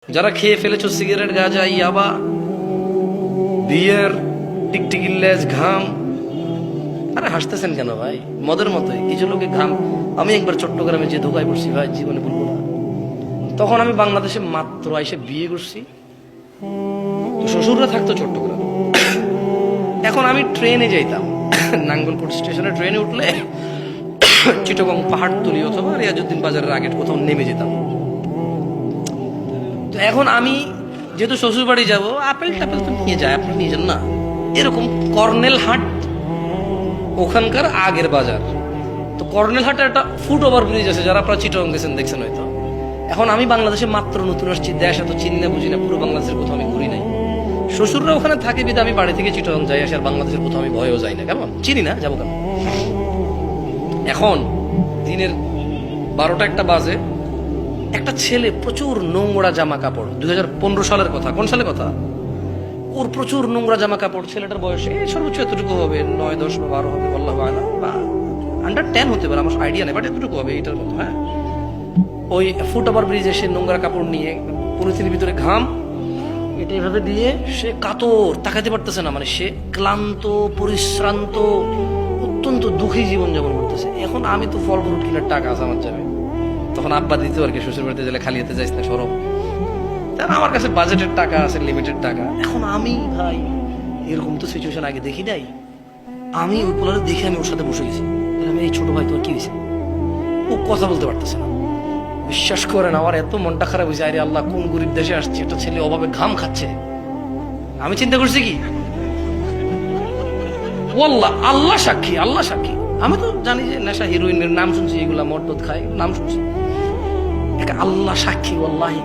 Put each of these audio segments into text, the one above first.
যারা খেয়ে ফেলেছো সিগারেট, গাঁজা, ইয়াবা, বিয়ার, টিকটিকির লেজ, ঘাম। আরে হাসতেছেন কেন ভাই? মদের মতোই কিছু লোকে ঘাম। আমি একবার চট্টগ্রামে যে ধোকায় পড়ছি ভাই, জীবনে বলবো না। তখন আমি বাংলাদেশে মাত্র এসে বিয়ে করছি, তো শ্বশুররা থাকতো চট্টগ্রাম। এখন আমি ট্রেনে যাইতাম, নাঙ্গলকোট স্টেশনে ট্রেনে উঠলে চিটাগং পাহাড়তলি অথবা রিয়াজউদ্দিন বাজারের আগে কোথাও নেমে যেতাম। তো এখন আমি যেহেতু শ্বশুর বাড়ি যাবো, আপেল টাপেল তো নিয়ে যায়, আপনি নিয়ে যান না। এরকম কর্নেল হাট ওখানকার আগের বাজার। তো কর্নেল হাটের একটা ফুট ওভার ব্রিজ আছে, যারা আপনারা চিটাগং গেছেন দেখছেন হয়তো। এখন আমি বাংলাদেশে মাত্র নতুন আসছি, দেশ এত চিনি না বুঝি না, পুরো বাংলাদেশের কোথাও আমি ঘুরি নাই। শ্বশুররা ওখানে থাকে বিধে আমি বাড়ি থেকে চিটাগং যাই আসি, আর বাংলাদেশের কোথাও আমি ভয়েও যাই না। কেমন চিনি না, যাবো কেন? এখন দিনের 12টা 1টা বাজে, একটা ছেলে প্রচুর নোংরা জামা কাপড়, 2015 সালের কথা। কোন সালের কথা? ওর প্রচুর নোংরা জামা কাপড়। ছেলেটার বয়সে সর্বোচ্চ এতটুকু হবে, 9, 10 বা 12 হবে, আল্লাহু আ'লাম, বা আন্ডার 10 হতে পারে, আমার আইডিয়া নেই, বাট এতটুকু হবে এটার মতো। হ্যাঁ, ওই ফুট ওভার ব্রিজে সে নোংরা কাপড় নিয়ে, পরিস্থিতির ভিতরে ঘাম এটা এভাবে দিয়ে সে কাতর, তাকাতে পারতেছে না, মানে সে ক্লান্ত, পরিশ্রান্ত, অত্যন্ত দুঃখী জীবনযাপন করতেছে। এখন আমি তো ফল ফ্রুট কেনার টাকা আছে আমার যাবে, তখন আব্বা দিতে আর কি, শ্বশুর বাড়িতে গেলে খালি হাতে যাইস না, সরব। তার আমার কাছে বাজেটের টাকা আছে, লিমিটেড টাকা। এখন আমি ভাই এরকম তো সিচুয়েশন আগে দেখি নাই। আমি ওই পোলারে দেখে আমি ওর সাথে বসে গেছি। আমি, এই ছোট ভাই তোর কি হয়েছে? ও কথা বলতে পারতেছে না। বিশ্বাস করেন আমার এত মনটা খারাপ হয়েছে, আরে আল্লাহ কোন গরিব দেশে আসছে, একটা ছেলে অভাবে ঘাম খাচ্ছে। আমি চিন্তা করছি কি, ওয়াল্লাহ আল্লাহ সাক্ষী, আল্লাহ সাক্ষী, আমি তো জানি যে নেশা, হিরোইনের নাম শুনছি, এগুলা মদ খায় নাম শুনছি, আল্লাহ সাক্ষী ওয়াল্লাহি।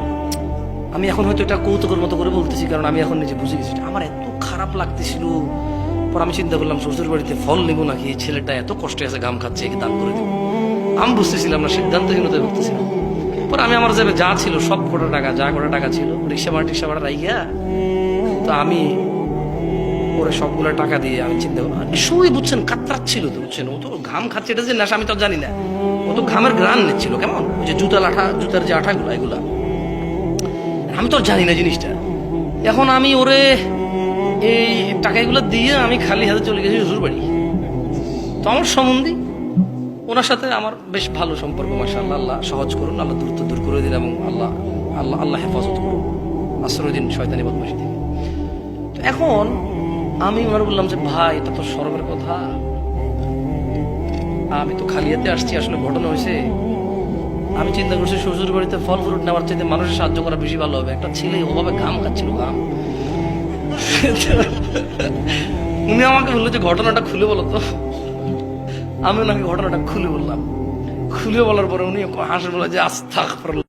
আমি এখন হয়তো এটা কৌতুকের মতো করে বলতেছি, কারণ আমি এখন নিজে বুঝে গেছি আমার এত খারাপ লাগতেছিল। পর আমি চিন্তা করলাম শ্বশুর বাড়িতে ফল নিবো নাকি, এই ছেলেটা এত কষ্টে আছে, ঘাম খাচ্ছে, একে দান করে দেবো। আমি বুঝতেছিলাম না, সিদ্ধান্তহীনতায় ভুগতেছিলাম। পর আমি আমার যাবে যা ছিল সব কটা টাকা, যা কটা টাকা ছিল, রিক্সা ভাড়া রাইয়া, তো আমি ওরে সবগুলো টাকা দিয়ে আমি চিন্তা করলাম, শুয়ে বুঝছেন কাতরাচ্ছিল তো, বুঝছেন, ও তো ঘাম খাচ্ছে, এটা যে নেশা আমি তো জানি না। ও তো ঘামের গ্রান নিচ্ছিল, কেমন ওই যে জুতার যে আঠাগুলো, এগুলা আমি তো জানি না জিনিসটা। এখন আমি ওরে এই টাকাগুলো দিয়ে আমি খালি হাতে চলে গেছি শ্বশুর বাড়ি। তো আমার সম্বন্ধী, ওনার সাথে আমার বেশ ভালো সম্পর্ক, মাশাআল্লাহ। আল্লাহ সহজ করুন, আল্লাহ দূর করে দিন, এবং আল্লাহ আল্লাহ আল্লাহ হেফাজত করুন, আশ্রয় দিন শয়তানি বদমাশি থেকে। তো এখন আমি ওনার বললাম যে ভাই, এটা তো শরমের কথা, আমি তো খালি হাতে আসছি, আসলে ঘটনা হয়েছে আমি চিন্তা করছি শ্বশুর বাড়িতে ফল ফ্রুট নেওয়ার চাইতে মানুষের সাহায্য করা বেশি ভালো হবে। একটা ছেলে ওভাবে ঘাম খাচ্ছিল, ঘাম। উনি আমাকে বললো যে ঘটনাটা খুলে বলো তো। আমি ওনাকে ঘটনাটা খুলে বললাম। খুলে বলার পরে উনি হাসি বলে যে আস্তাগফিরুল্লাহ।